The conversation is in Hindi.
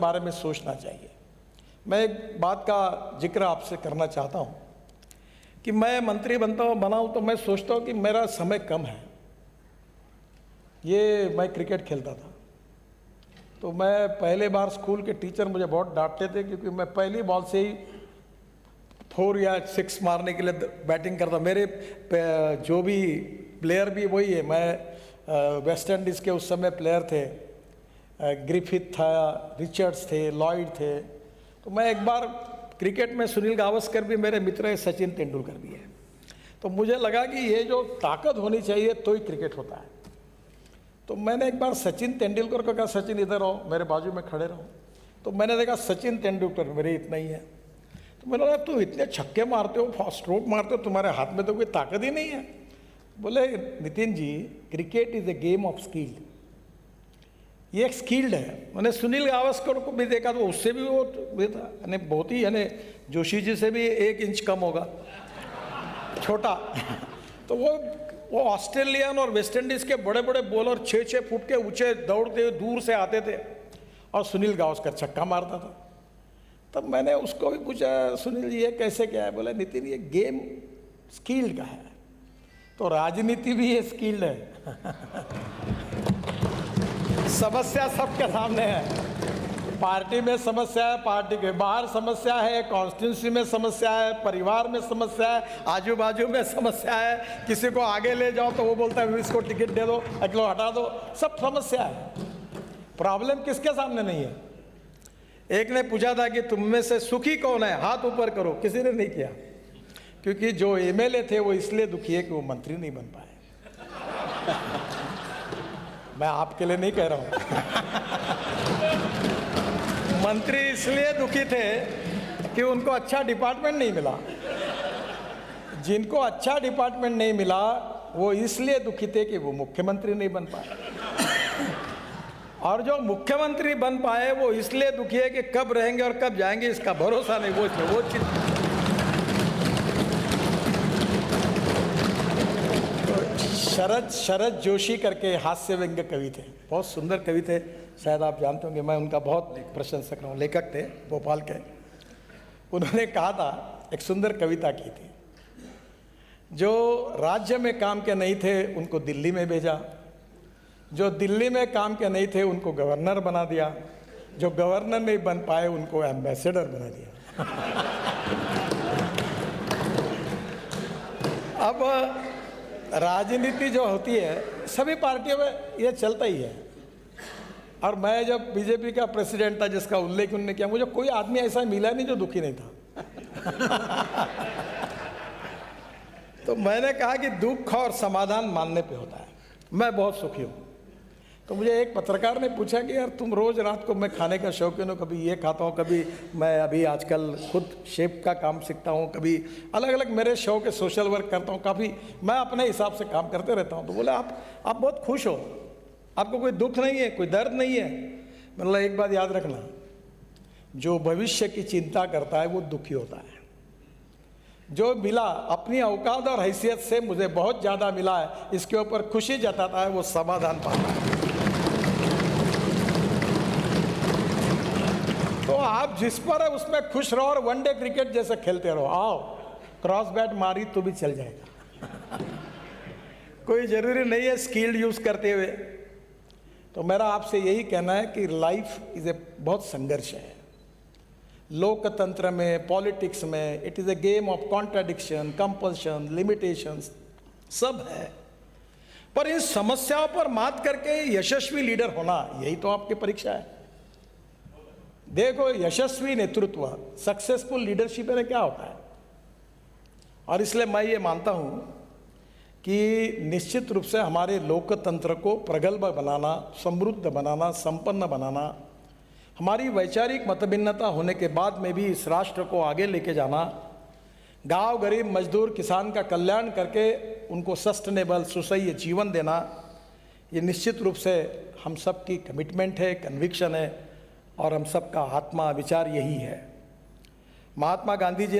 बारे में सोचना चाहिए। मैं एक बात का जिक्र आपसे करना चाहता हूँ कि मैं मंत्री बनाऊँ तो मैं सोचता हूँ कि मेरा समय कम है। ये मैं क्रिकेट खेलता था तो मैं पहले बार स्कूल के टीचर मुझे बहुत डांटते थे क्योंकि मैं पहली बॉल से ही 4 या 6 मारने के लिए बैटिंग करता। मेरे जो भी प्लेयर भी वही है। मैं वेस्ट इंडीज़ के उस समय प्लेयर थे, ग्रिफिथ था, रिचर्ड्स थे, लॉयड थे। तो मैं एक बार क्रिकेट में सुनील गावस्कर भी मेरे मित्र है, सचिन तेंदुलकर भी है। तो मुझे लगा कि ये जो ताकत होनी चाहिए तो ही क्रिकेट होता है। तो मैंने एक बार सचिन तेंदुलकर को कहा, सचिन इधर आओ, मेरे बाजू में खड़े रहो। तो मैंने देखा सचिन तेंदुलकर मेरे इतना ही है। तो मैंने कहा तुम इतने छक्के मारते हो, फास्ट स्ट्रोक मारते हो, तुम्हारे हाथ में तो कोई ताकत ही नहीं है। बोले Nitin ji, cricket is a game of skill. ये एक स्किल्ड है। मैंने सुनील गावस्कर को भी देखा तो उससे भी वो था, यानी बहुत ही, यानी जोशी जी से भी 1 इंच कम होगा, छोटा। तो वो ऑस्ट्रेलियन और वेस्ट इंडीज़ के बड़े बड़े बॉलर 6-6 फुट के ऊंचे दौड़ते दूर से आते थे और सुनील गावस्कर छक्का मारता था। तब मैंने उसको भी पूछा, सुनील जी ये कैसे क्या है? बोला नितिन ये गेम स्किल्ड का है, तो राजनीति भी ये स्किल्ड है। समस्या सबके सामने है। पार्टी में समस्या है, पार्टी के बाहर समस्या है, कॉन्स्टिट्यूंसी में समस्या है, परिवार में समस्या है, आजू बाजू में समस्या है। किसी को आगे ले जाओ तो वो बोलता है इसको टिकट दे दो, अगलो हटा दो। सब समस्या है। प्रॉब्लम किसके सामने नहीं है? एक ने पूछा था कि तुम में से सुखी कौन है, हाथ ऊपर करो। किसी ने नहीं किया, क्योंकि जो एमएलए थे वो इसलिए दुखी है कि वो मंत्री नहीं बन पाए। मैं आपके लिए नहीं कह रहा हूं। मंत्री इसलिए दुखी थे कि उनको अच्छा डिपार्टमेंट नहीं मिला। जिनको अच्छा डिपार्टमेंट नहीं मिला वो इसलिए दुखी थे कि वो मुख्यमंत्री नहीं बन पाए। और जो मुख्यमंत्री बन पाए वो इसलिए दुखी है कि कब रहेंगे और कब जाएंगे इसका भरोसा नहीं। वो चीज शरद जोशी करके हास्य व्यंग्य कवि थे, बहुत सुंदर कवि थे, शायद आप जानते होंगे। मैं उनका बहुत प्रशंसक रहा हूँ। लेखक थे भोपाल के। उन्होंने कहा था, एक सुंदर कविता की थी, जो राज्य में काम के नहीं थे उनको दिल्ली में भेजा, जो दिल्ली में काम के नहीं थे उनको गवर्नर बना दिया, जो गवर्नर नहीं बन पाए उनको एम्बेसडर बना दिया। अब राजनीति जो होती है सभी पार्टियों में ये चलता ही है। और मैं जब बीजेपी का प्रेसिडेंट था, जिसका उल्लेख उन्होंने किया, मुझे कोई आदमी ऐसा मिला नहीं जो दुखी नहीं था। तो मैंने कहा कि दुख और समाधान मानने पे होता है। मैं बहुत सुखी हूँ। तो मुझे एक पत्रकार ने पूछा कि यार तुम रोज़ रात को, मैं खाने का शौकीन हूँ, कभी ये खाता हूँ, कभी मैं अभी आजकल खुद शेफ का काम सीखता हूँ, कभी अलग अलग मेरे शौक है, सोशल वर्क करता हूँ, काफ़ी मैं अपने हिसाब से काम करते रहता हूँ। तो बोले आप बहुत खुश हो, आपको कोई दुख नहीं है, कोई दर्द नहीं है। मतलब एक बात याद रखना, जो भविष्य की चिंता करता है वो दुखी होता है। जो मिला अपनी औकात और हैसियत से मुझे बहुत ज़्यादा मिला है, इसके ऊपर खुशी जताता है, वो समाधान पाता है। तो आप जिस पर है उसमें खुश रहो और वनडे क्रिकेट जैसे खेलते रहो। आओ क्रॉस बैट मारी तो भी चल जाएगा। कोई ज़रूरी नहीं है स्किल्ड यूज़ करते हुए। तो मेरा आपसे यही कहना है कि लाइफ इज़ ए बहुत संघर्ष है। लोकतंत्र में, पॉलिटिक्स में, it is a game of contradiction, compulsion, limitations सब है। पर इन समस्याओं पर मात करके यशस्वी लीडर होना, यही तो आपकी परीक्षा है। देखो, यशस्वी नेतृत्व, सक्सेसफुल लीडरशिप में क्या होता है। और इसलिए मैं ये मानता हूँ कि निश्चित रूप से हमारे लोकतंत्र को प्रगल्भ बनाना, समृद्ध बनाना, संपन्न बनाना, हमारी वैचारिक मतभिन्नता होने के बाद में भी इस राष्ट्र को आगे लेके जाना, गांव गरीब मजदूर किसान का कल्याण करके उनको सस्टेनेबल सुसह्य जीवन देना, ये निश्चित रूप से हम सब की कमिटमेंट है, कन्विक्शन है और हम सब का आत्मा विचार यही है। महात्मा गांधी जी ने